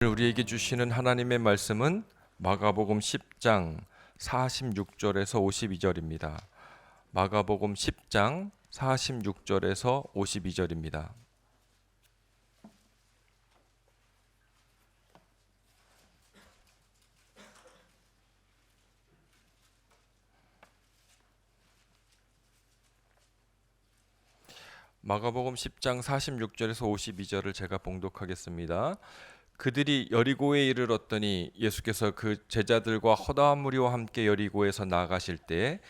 우리에게 주시는 하나님의 말씀은 마가복음 10장 46절에서 52절입니다. 마가복음 10장 46절에서 52절입니다. 마가복음 10장 46절에서 52절을 제가 봉독하겠습니다. 그들이 여리고에 이르렀더니 예수께서 그 제자들과 허다한 무리와 함께 여리고에서 나아가실 때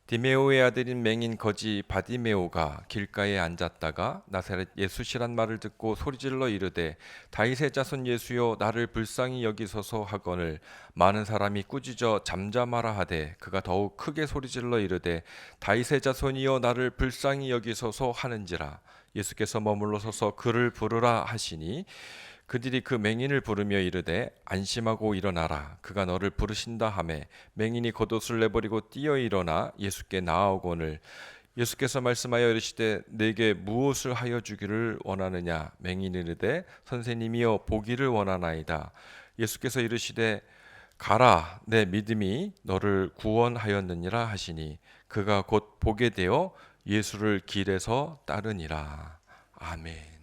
디메오의 아들인 맹인 거지 바디메오가 길가에 앉았다가 나사렛 예수시란 말을 듣고 소리질러 이르되 다윗의 자손 예수여 나를 불쌍히 여기소서 하거늘 많은 사람이 꾸짖어 잠잠하라 하되 그가 더욱 크게 소리질러 이르되 다윗의 자손이여 나를 불쌍히 여기소서 하는지라. 예수께서 머물러 서서 그를 부르라 하시니 그들이 그 맹인을 부르며 이르되 안심하고 일어나라 그가 너를 부르신다 하매 맹인이 겉옷을 내버리고 뛰어 일어나 예수께 나아오거늘 예수께서 말씀하여 이르시되 내게 무엇을 하여 주기를 원하느냐. 맹인이 이르되 선생님이여 보기를 원하나이다. 예수께서 이르시되 가라 내 믿음이 너를 구원하였느니라 하시니 그가 곧 보게 되어 예수를 길에서 따르니라. 아멘.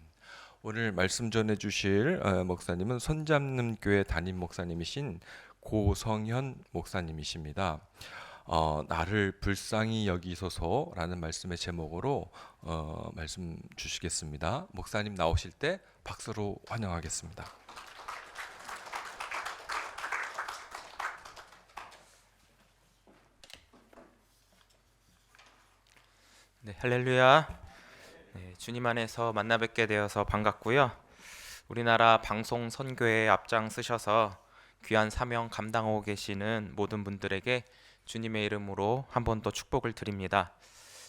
오늘 말씀 전해 주실 목사님은 손잡는 교회 담임 목사님이신 고성현 목사님이십니다. 나를 불쌍히 여기소서라는 말씀의 제목으로 말씀 주시겠습니다. 목사님 나오실 때 박수로 환영하겠습니다. 네, 할렐루야. 네, 주님 안에서 만나 뵙게 되어서 반갑고요. 우리나라 방송 선교에 앞장서셔서 귀한 사명 감당하고 계시는 모든 분들에게 주님의 이름으로 한 번 더 축복을 드립니다.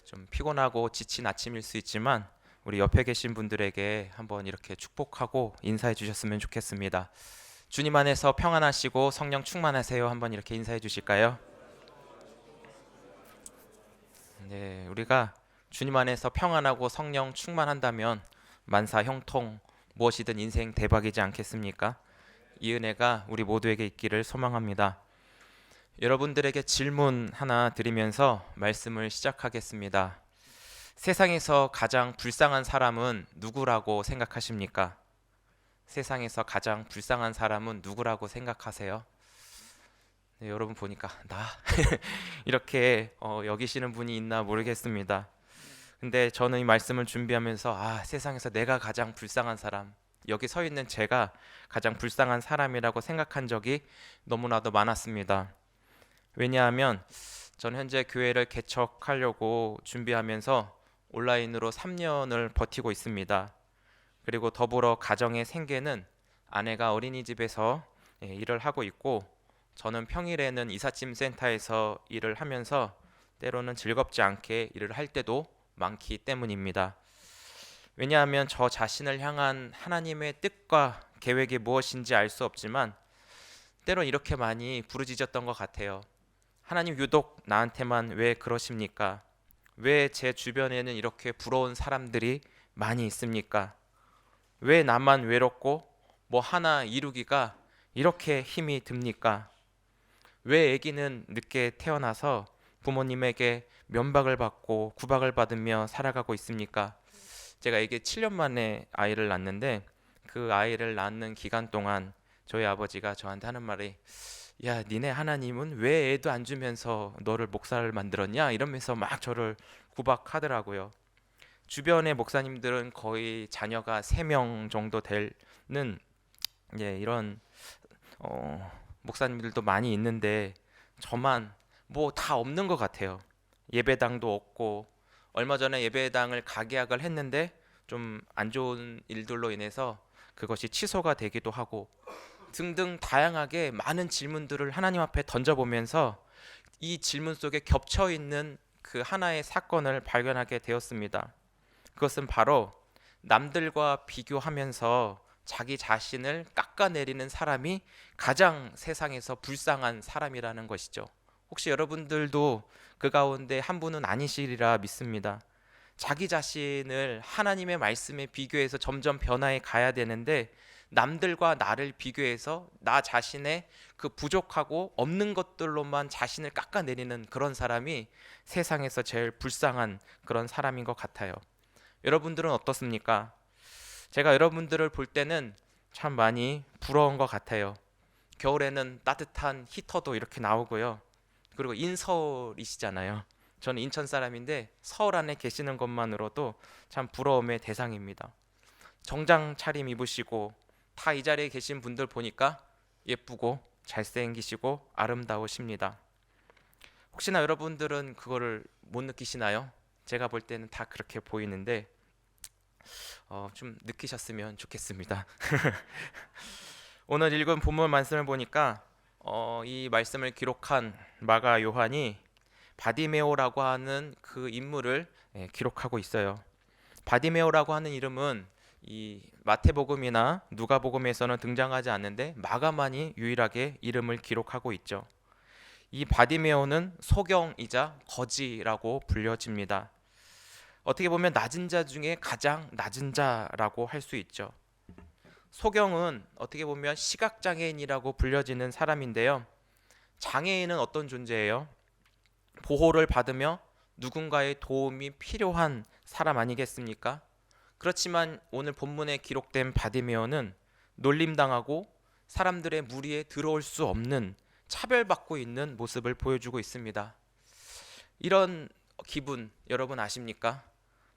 좀 피곤하고 지친 아침일 수 있지만 우리 옆에 계신 분들에게 한번 이렇게 축복하고 인사해 주셨으면 좋겠습니다. 주님 안에서 평안하시고 성령 충만하세요. 한번 이렇게 인사해 주실까요? 네, 우리가 주님 안에서 평안하고 성령 충만한다면 만사 형통 무엇이든 인생 대박이지 않겠습니까? 이 은혜가 우리 모두에게 있기를 소망합니다. 여러분들에게 질문 하나 드리면서 말씀을 시작하겠습니다. 세상에서 가장 불쌍한 사람은 누구라고 생각하십니까? 세상에서 가장 불쌍한 사람은 누구라고 생각하세요? 네, 여러분 보니까 나 이렇게 여기시는 분이 있나 모르겠습니다. 근데 저는 이 말씀을 준비하면서 세상에서 내가 가장 불쌍한 사람, 여기 서 있는 제가 가장 불쌍한 사람이라고 생각한 적이 너무나도 많았습니다. 왜냐하면 저는 현재 교회를 개척하려고 준비하면서 온라인으로 3년을 버티고 있습니다. 그리고 더불어 가정의 생계는 아내가 어린이집에서 일을 하고 있고 저는 평일에는 이삿짐 센터에서 일을 하면서 때로는 즐겁지 않게 일을 할 때도 많기 때문입니다. 왜냐하면 저 자신을 향한 하나님의 뜻과 계획이 무엇인지 알 수 없지만 때론 이렇게 많이 부르짖었던 것 같아요. 하나님 유독 나한테만 왜 그러십니까? 왜 제 주변에는 이렇게 부러운 사람들이 많이 있습니까? 왜 나만 외롭고 뭐 하나 이루기가 이렇게 힘이 듭니까? 왜 아기는 늦게 태어나서 부모님에게 면박을 받고 구박을 받으며 살아가고 있습니까? 제가 이게 7년 만에 아이를 낳는데 그 아이를 낳는 기간 동안 저희 아버지가 저한테 하는 말이 야, 니네 하나님은 왜 애도 안 주면서 너를 목사를 만들었냐? 이러면서 막 저를 구박하더라고요. 주변의 목사님들은 거의 자녀가 3명 정도 되는 이런 목사님들도 많이 있는데 저만 뭐 다 없는 것 같아요. 예배당도 없고 얼마 전에 예배당을 가계약을 했는데 좀 안 좋은 일들로 인해서 그것이 취소가 되기도 하고 등등 다양하게 많은 질문들을 하나님 앞에 던져보면서 이 질문 속에 겹쳐 있는 그 하나의 사건을 발견하게 되었습니다. 그것은 바로 남들과 비교하면서 자기 자신을 깎아내리는 사람이 가장 세상에서 불쌍한 사람이라는 것이죠. 혹시 여러분들도 그 가운데 한 분은 아니시리라 믿습니다. 자기 자신을 하나님의 말씀에 비교해서 점점 변화해 가야 되는데 남들과 나를 비교해서 나 자신의 그 부족하고 없는 것들로만 자신을 깎아내리는 그런 사람이 세상에서 제일 불쌍한 그런 사람인 것 같아요. 여러분들은 어떻습니까? 제가 여러분들을 볼 때는 참 많이 부러운 것 같아요. 겨울에는 따뜻한 히터도 이렇게 나오고요. 그리고 인서울이시잖아요. 저는 인천 사람인데 서울 안에 계시는 것만으로도 참 부러움의 대상입니다. 정장 차림 입으시고 다 이 자리에 계신 분들 보니까 예쁘고 잘생기시고 아름다우십니다. 혹시나 여러분들은 그거를 못 느끼시나요? 제가 볼 때는 다 그렇게 보이는데 좀 느끼셨으면 좋겠습니다. 오늘 읽은 본문 말씀을 보니까 이 말씀을 기록한 마가 요한이 바디메오라고 하는 그 인물을 기록하고 있어요. 바디메오라고 하는 이름은 이 마태복음이나 누가복음에서는 등장하지 않는데 마가만이 유일하게 이름을 기록하고 있죠. 이 바디메오는 소경이자 거지라고 불려집니다. 어떻게 보면 낮은 자 중에 가장 낮은 자라고 할 수 있죠. 소경은 어떻게 보면 시각장애인이라고 불려지는 사람인데요. 장애인은 어떤 존재예요? 보호를 받으며 누군가의 도움이 필요한 사람 아니겠습니까? 그렇지만 오늘 본문에 기록된 바디메오는 놀림당하고 사람들의 무리에 들어올 수 없는 차별받고 있는 모습을 보여주고 있습니다. 이런 기분 여러분 아십니까?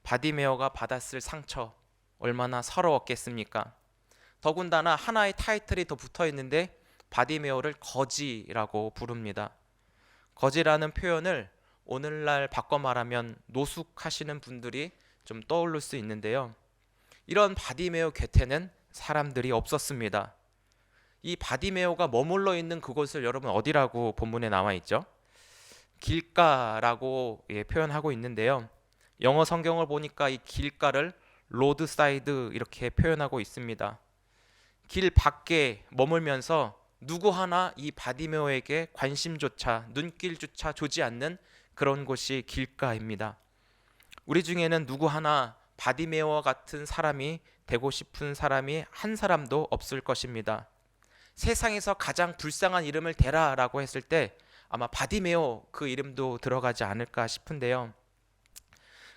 바디메오가 받았을 상처 얼마나 서러웠겠습니까? 더군다나 하나의 타이틀이 더 붙어 있는데 바디메오를 거지라고 부릅니다. 거지라는 표현을 오늘날 바꿔 말하면 노숙하시는 분들이 좀 떠오를 수 있는데요. 이런 바디메오 곁에는 사람들이 없었습니다. 이 바디메오가 머물러 있는 그곳을 여러분 어디라고 본문에 나와 있죠? 길가라고 표현하고 있는데요. 영어 성경을 보니까 이 길가를 로드사이드 이렇게 표현하고 있습니다. 길 밖에 머물면서 누구 하나 이 바디메오에게 관심조차 눈길조차 주지 않는 그런 곳이 길가입니다. 우리 중에는 누구 하나 바디메오와 같은 사람이 되고 싶은 사람이 한 사람도 없을 것입니다. 세상에서 가장 불쌍한 이름을 대라라고 했을 때 아마 바디메오 그 이름도 들어가지 않을까 싶은데요.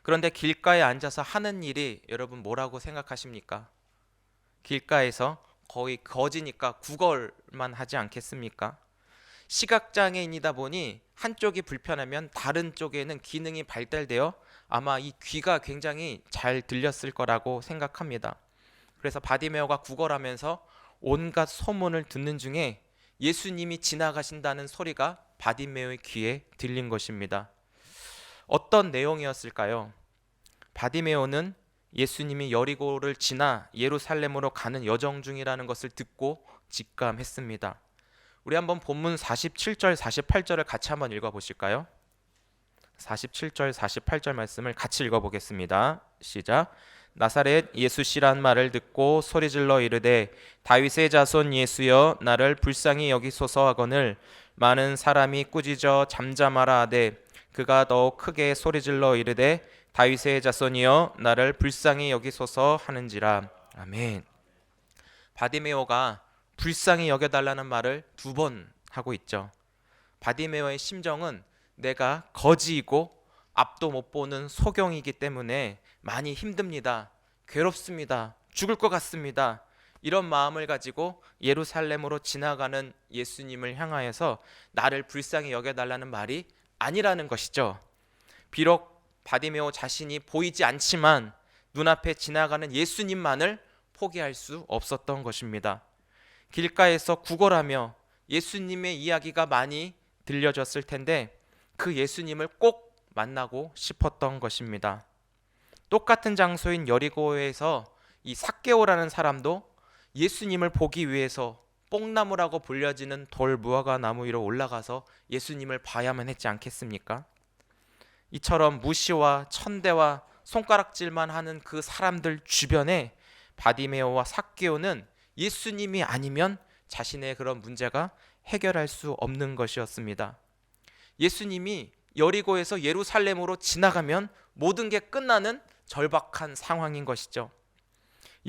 그런데 길가에 앉아서 하는 일이 여러분 뭐라고 생각하십니까? 길가에서 거의 거지니까 구걸만 하지 않겠습니까? 시각장애인이다 보니 한쪽이 불편하면 다른 쪽에는 기능이 발달되어 아마 이 귀가 굉장히 잘 들렸을 거라고 생각합니다. 그래서 바디메오가 구걸하면서 온갖 소문을 듣는 중에 예수님이 지나가신다는 소리가 바디메오의 귀에 들린 것입니다. 어떤 내용이었을까요? 바디메오는 예수님이 여리고를 지나 예루살렘으로 가는 여정 중이라는 것을 듣고 직감했습니다. 우리 한번 본문 47절 48절을 같이 한번 읽어보실까요? 47절 48절 말씀을 같이 읽어보겠습니다. 시작. 나사렛 예수시란 말을 듣고 소리질러 이르되 다윗의 자손 예수여 나를 불쌍히 여기소서 하거늘 많은 사람이 꾸짖어 잠잠하라 하되 그가 더욱 크게 소리질러 이르되 다윗의 자손이여 나를 불쌍히 여기소서 하는지라. 아멘. 바디메오가 불쌍히 여겨달라는 말을 2번 하고 있죠. 바디메오의 심정은 내가 거지이고 앞도 못 보는 소경이기 때문에 많이 힘듭니다. 괴롭습니다. 죽을 것 같습니다. 이런 마음을 가지고 예루살렘으로 지나가는 예수님을 향하여서 나를 불쌍히 여겨달라는 말이 아니라는 것이죠. 비록 바디메오 자신이 보이지 않지만 눈앞에 지나가는 예수님만을 포기할 수 없었던 것입니다. 길가에서 구걸하며 예수님의 이야기가 많이 들려졌을 텐데 그 예수님을 꼭 만나고 싶었던 것입니다. 똑같은 장소인 여리고에서 이 삭개오라는 사람도 예수님을 보기 위해서 뽕나무라고 불려지는 돌 무화과 나무 위로 올라가서 예수님을 봐야만 했지 않겠습니까? 이처럼 무시와 천대와 손가락질만 하는 그 사람들 주변에 바디메오와 삭개오는 예수님이 아니면 자신의 그런 문제가 해결할 수 없는 것이었습니다. 예수님이 여리고에서 예루살렘으로 지나가면 모든 게 끝나는 절박한 상황인 것이죠.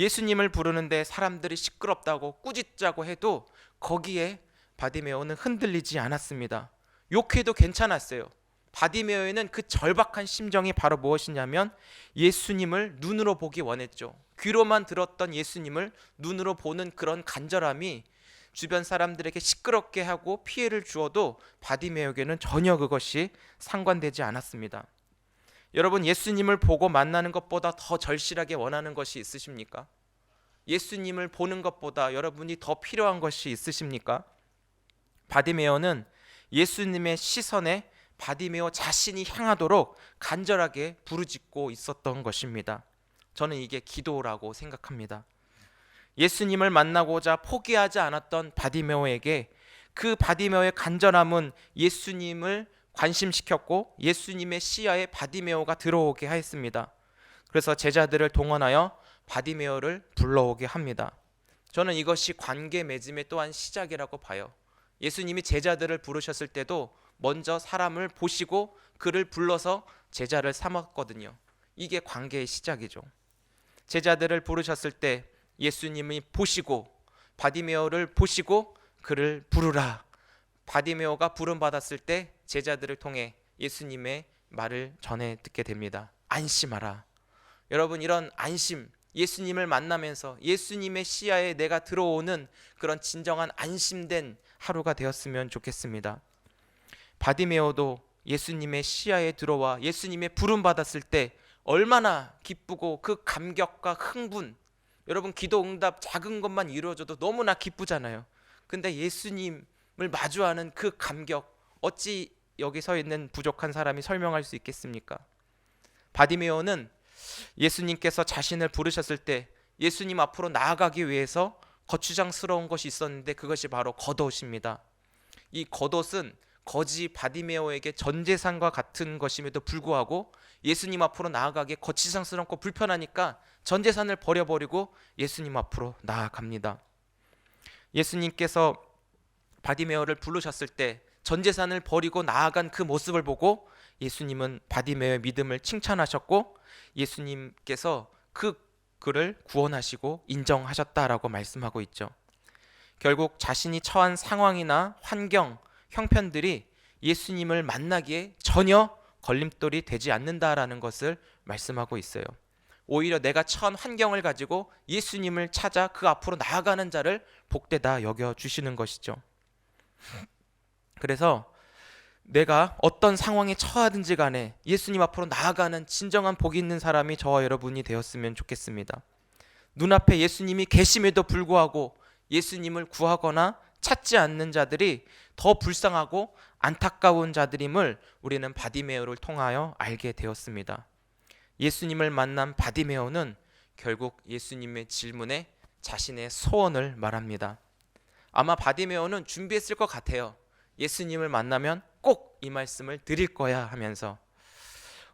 예수님을 부르는데 사람들이 시끄럽다고 꾸짖자고 해도 거기에 바디메오는 흔들리지 않았습니다. 욕해도 괜찮았어요. 바디메오에는 그 절박한 심정이 바로 무엇이냐면 예수님을 눈으로 보기 원했죠. 귀로만 들었던 예수님을 눈으로 보는 그런 간절함이 주변 사람들에게 시끄럽게 하고 피해를 주어도 바디메오에게는 전혀 그것이 상관되지 않았습니다. 여러분, 예수님을 보고 만나는 것보다 더 절실하게 원하는 것이 있으십니까? 예수님을 보는 것보다 여러분이 더 필요한 것이 있으십니까? 바디메오는 예수님의 시선에 바디메오 자신이 향하도록 간절하게 부르짖고 있었던 것입니다. 저는 이게 기도라고 생각합니다. 예수님을 만나고자 포기하지 않았던 바디메오에게 그 바디메오의 간절함은 예수님을 관심시켰고 예수님의 시야에 바디메오가 들어오게 하였습니다. 그래서 제자들을 동원하여 바디메오를 불러오게 합니다. 저는 이것이 관계 맺음의 또한 시작이라고 봐요. 예수님이 제자들을 부르셨을 때도 먼저 사람을 보시고 그를 불러서 제자를 삼았거든요. 이게 관계의 시작이죠. 제자들을 부르셨을 때 예수님이 보시고 바디메오를 보시고 그를 부르라. 바디메오가 부름받았을 때 제자들을 통해 예수님의 말을 전해 듣게 됩니다. 안심하라. 여러분, 이런 안심, 예수님을 만나면서 예수님의 시야에 내가 들어오는 그런 진정한 안심된 하루가 되었으면 좋겠습니다. 바디메오도 예수님의 시야에 들어와 예수님의 부름받았을 때 얼마나 기쁘고 그 감격과 흥분, 여러분 기도 응답 작은 것만 이루어져도 너무나 기쁘잖아요. 근데 예수님을 마주하는 그 감격, 어찌 여기 서 있는 부족한 사람이 설명할 수 있겠습니까? 바디메오는 예수님께서 자신을 부르셨을 때 예수님 앞으로 나아가기 위해서 거추장스러운 것이 있었는데 그것이 바로 겉옷입니다. 이 겉옷은 거지 바디메오에게 전 재산과 같은 것임에도 불구하고 예수님 앞으로 나아가기 거추장스럽고 불편하니까 전 재산을 버려버리고 예수님 앞으로 나아갑니다. 예수님께서 바디메오를 부르셨을 때 전 재산을 버리고 나아간 그 모습을 보고 예수님은 바디메오의 믿음을 칭찬하셨고 예수님께서 그를 구원하시고 인정하셨다라고 말씀하고 있죠. 결국 자신이 처한 상황이나 환경, 형편들이 예수님을 만나기에 전혀 걸림돌이 되지 않는다라는 것을 말씀하고 있어요. 오히려 내가 처한 환경을 가지고 예수님을 찾아 그 앞으로 나아가는 자를 복되다 여겨주시는 것이죠. 그래서 내가 어떤 상황에 처하든지 간에 예수님 앞으로 나아가는 진정한 복이 있는 사람이 저와 여러분이 되었으면 좋겠습니다. 눈앞에 예수님이 계심에도 불구하고 예수님을 구하거나 찾지 않는 자들이 더 불쌍하고 안타까운 자들임을 우리는 바디메오를 통하여 알게 되었습니다. 예수님을 만난 바디메오는 결국 예수님의 질문에 자신의 소원을 말합니다. 아마 바디메오는 준비했을 것 같아요. 예수님을 만나면 꼭 이 말씀을 드릴 거야 하면서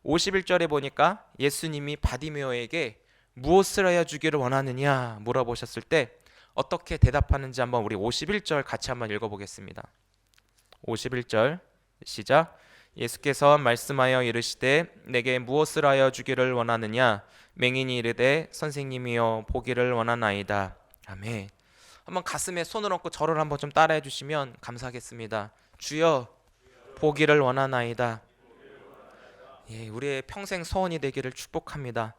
51절에 보니까 예수님이 바디메오에게 무엇을 하여 주기를 원하느냐 물어보셨을 때 어떻게 대답하는지 한번 우리 51절 같이 한번 읽어보겠습니다. 51절 시작. 예수께서 말씀하여 이르시되 내게 무엇을 하여 주기를 원하느냐 맹인이 이르되 선생님이여 보기를 원하나이다. 아멘. 한번 가슴에 손을 얹고 저를 한번 좀 따라해 주시면 감사하겠습니다. 주여 보기를 원하나이다. 예, 우리의 평생 소원이 되기를 축복합니다.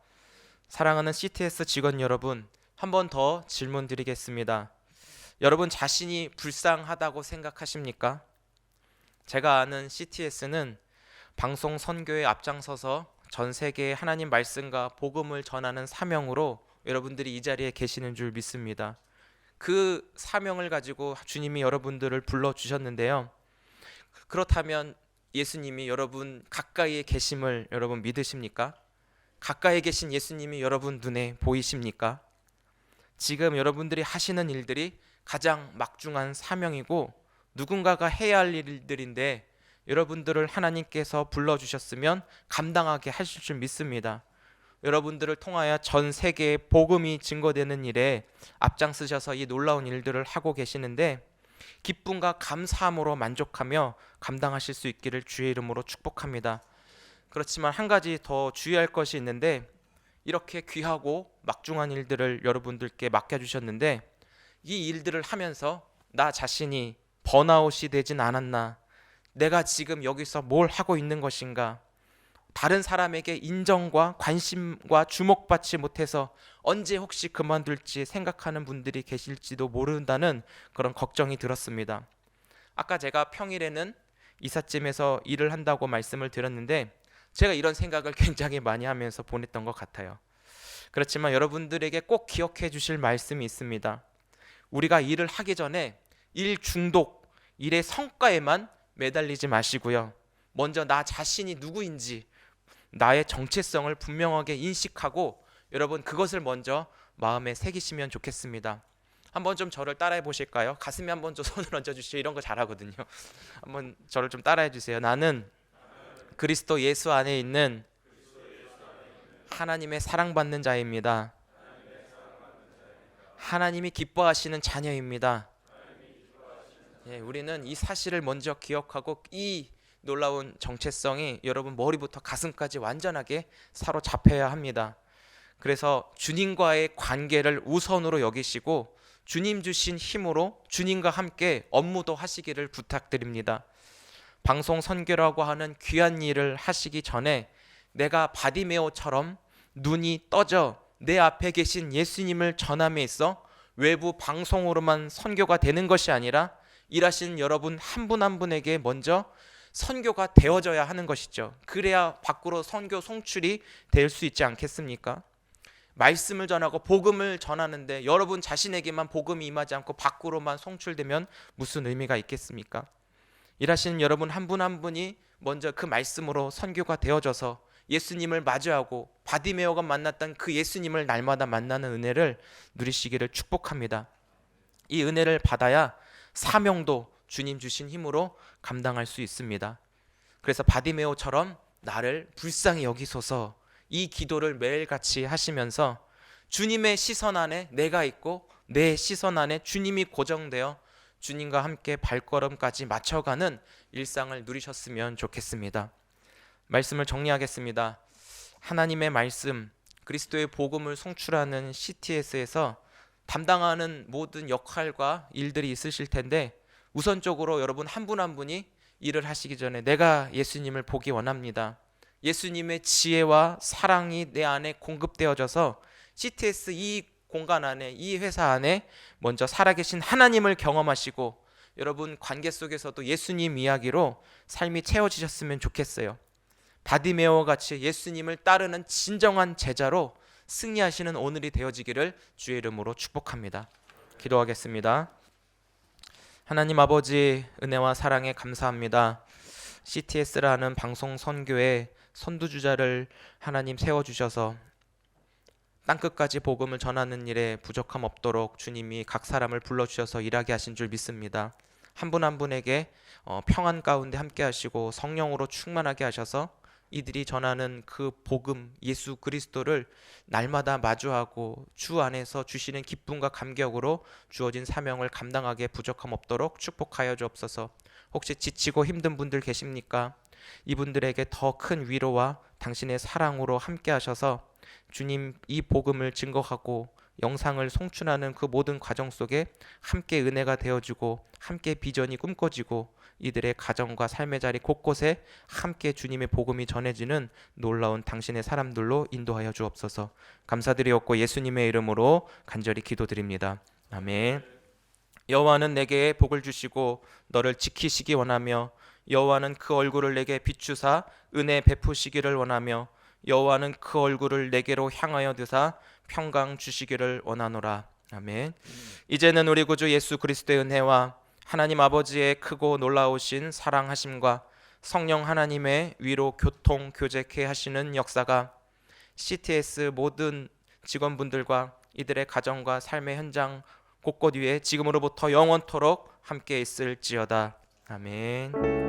사랑하는 CTS 직원 여러분, 한 번 더 질문 드리겠습니다. 여러분 자신이 불쌍하다고 생각하십니까? 제가 아는 CTS는 방송 선교에 앞장서서 전 세계에 하나님 말씀과 복음을 전하는 사명으로 여러분들이 이 자리에 계시는 줄 믿습니다. 그 사명을 가지고 주님이 여러분들을 불러주셨는데요. 그렇다면 예수님이 여러분 가까이에 계심을 여러분 믿으십니까? 가까이 계신 예수님이 여러분 눈에 보이십니까? 지금 여러분들이 하시는 일들이 가장 막중한 사명이고 누군가가 해야 할 일들인데 여러분들을 하나님께서 불러주셨으면 감당하게 하실 줄 믿습니다. 여러분들을 통하여 전 세계에 복음이 증거되는 일에 앞장서셔서 이 놀라운 일들을 하고 계시는데 기쁨과 감사함으로 만족하며 감당하실 수 있기를 주의 이름으로 축복합니다. 그렇지만 한 가지 더 주의할 것이 있는데 이렇게 귀하고 막중한 일들을 여러분들께 맡겨주셨는데 이 일들을 하면서 나 자신이 번아웃이 되진 않았나? 내가 지금 여기서 뭘 하고 있는 것인가? 다른 사람에게 인정과 관심과 주목받지 못해서 언제 혹시 그만둘지 생각하는 분들이 계실지도 모른다는 그런 걱정이 들었습니다. 아까 제가 평일에는 이삿짐에서 일을 한다고 말씀을 드렸는데 제가 이런 생각을 굉장히 많이 하면서 보냈던 것 같아요. 그렇지만 여러분들에게 꼭 기억해 주실 말씀이 있습니다. 우리가 일을 하기 전에 일 중독, 일의 성과에만 매달리지 마시고요. 먼저 나 자신이 누구인지 나의 정체성을 분명하게 인식하고 여러분 그것을 먼저 마음에 새기시면 좋겠습니다. 한번 좀 저를 따라해 보실까요? 가슴에 한번 좀 손을 얹어 주시죠. 이런 거 잘하거든요. 한번 저를 좀 따라해 주세요. 나는 그리스도 예수 안에 있는 하나님의 사랑받는 자입니다. 하나님이 기뻐하시는 자녀입니다. 예, 우리는 이 사실을 먼저 기억하고 이 놀라운 정체성이 여러분 머리부터 가슴까지 완전하게 사로잡혀야 합니다. 그래서 주님과의 관계를 우선으로 여기시고 주님 주신 힘으로 주님과 함께 업무도 하시기를 부탁드립니다. 방송 선교라고 하는 귀한 일을 하시기 전에 내가 바디메오처럼 눈이 떠져 내 앞에 계신 예수님을 전함에 있어 외부 방송으로만 선교가 되는 것이 아니라 일하시는 여러분 한 분 한 분에게 먼저 선교가 되어져야 하는 것이죠. 그래야 밖으로 선교 송출이 될 수 있지 않겠습니까? 말씀을 전하고 복음을 전하는데 여러분 자신에게만 복음이 임하지 않고 밖으로만 송출되면 무슨 의미가 있겠습니까? 일하시는 여러분 한 분 한 분이 먼저 그 말씀으로 선교가 되어져서 예수님을 마주하고 바디메오가 만났던 그 예수님을 날마다 만나는 은혜를 누리시기를 축복합니다. 이 은혜를 받아야 사명도 주님 주신 힘으로 감당할 수 있습니다. 그래서 바디메오처럼 나를 불쌍히 여기소서 이 기도를 매일같이 하시면서 주님의 시선 안에 내가 있고 내 시선 안에 주님이 고정되어 주님과 함께 발걸음까지 맞춰가는 일상을 누리셨으면 좋겠습니다. 말씀을 정리하겠습니다. 하나님의 말씀, 그리스도의 복음을 송출하는 CTS에서 담당하는 모든 역할과 일들이 있으실 텐데 우선적으로 여러분 한 분 한 분이 일을 하시기 전에 내가 예수님을 보기 원합니다. 예수님의 지혜와 사랑이 내 안에 공급되어져서 CTS 이 공간 안에 이 회사 안에 먼저 살아계신 하나님을 경험하시고 여러분 관계 속에서도 예수님 이야기로 삶이 채워지셨으면 좋겠어요. 바디메오 같이 예수님을 따르는 진정한 제자로 승리하시는 오늘이 되어지기를 주의 이름으로 축복합니다. 기도하겠습니다. 하나님 아버지 은혜와 사랑에 감사합니다. CTS라는 방송 선교의 선두주자를 하나님 세워주셔서 땅끝까지 복음을 전하는 일에 부족함 없도록 주님이 각 사람을 불러주셔서 일하게 하신 줄 믿습니다. 한 분 한 분에게 평안 가운데 함께 하시고 성령으로 충만하게 하셔서 이들이 전하는 그 복음 예수 그리스도를 날마다 마주하고 주 안에서 주시는 기쁨과 감격으로 주어진 사명을 감당하게 부족함 없도록 축복하여 주옵소서. 혹시 지치고 힘든 분들 계십니까? 이분들에게 더 큰 위로와 당신의 사랑으로 함께 하셔서 주님 이 복음을 증거하고 영상을 송출하는 그 모든 과정 속에 함께 은혜가 되어주고 함께 비전이 꿈꿔지고 이들의 가정과 삶의 자리 곳곳에 함께 주님의 복음이 전해지는 놀라운 당신의 사람들로 인도하여 주옵소서. 감사드리옵고 예수님의 이름으로 간절히 기도드립니다. 아멘. 여호와는 내게 복을 주시고 너를 지키시기 원하며 여호와는 그 얼굴을 내게 비추사 은혜 베푸시기를 원하며 여호와는 그 얼굴을 내게로 향하여 드사 평강 주시기를 원하노라. 아멘. 이제는 우리 구주 예수 그리스도의 은혜와 하나님 아버지의 크고 놀라우신 사랑하심과 성령 하나님의 위로 교통 교제케 하시는 역사가 CTS 모든 직원분들과 이들의 가정과 삶의 현장 곳곳 위에 지금으로부터 영원토록 함께 있을지어다. 아멘.